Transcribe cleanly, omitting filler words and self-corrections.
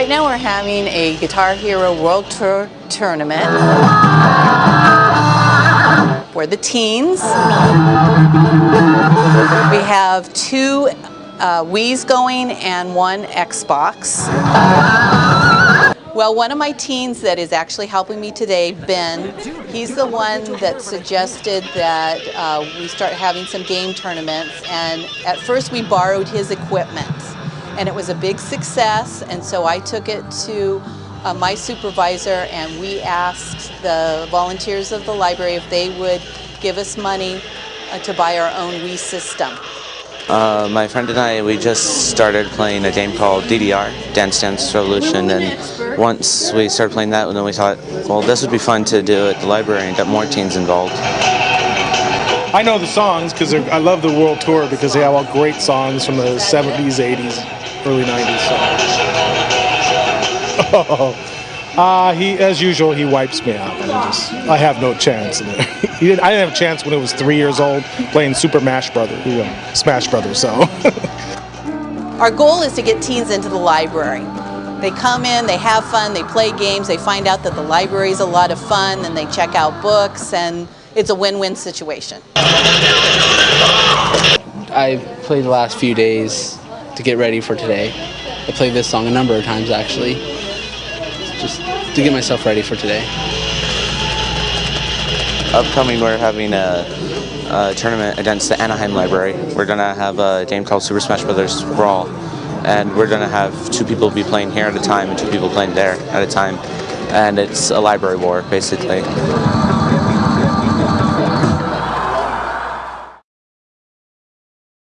Right now we're having a Guitar Hero World Tour tournament for the teens. We have 2 Wii's going and 1 Xbox. Well, one of my teens that is actually helping me today, Ben, he's the one that suggested that we start having some game tournaments, and at first we borrowed his equipment, and it was a big success, and so I took it to my supervisor, and we asked the volunteers of the library if they would give us money to buy our own Wii system. My friend and I, we just started playing a game called DDR, Dance Dance Revolution, and once we started playing that, then we thought, well, this would be fun to do at the library and get more teens involved. I know the songs because I love the World Tour because they have all great songs from the 70s, 80s, early 90s songs. He, as usual, he wipes me out. I have no chance in there. I didn't have a chance when I was 3 years old playing Super Smash Brothers. So. Our goal is to get teens into the library. They come in, they have fun, they play games, they find out that the library is a lot of fun, and they check out books, and it's a win-win situation. I played the last few days to get ready for today. I played this song a number of times, actually, just to get myself ready for today. Upcoming, we're having a tournament against the Anaheim library. We're going to have a game called Super Smash Brothers Brawl, and we're going to have 2 people be playing here at a time and 2 people playing there at a time, and it's a library war, basically.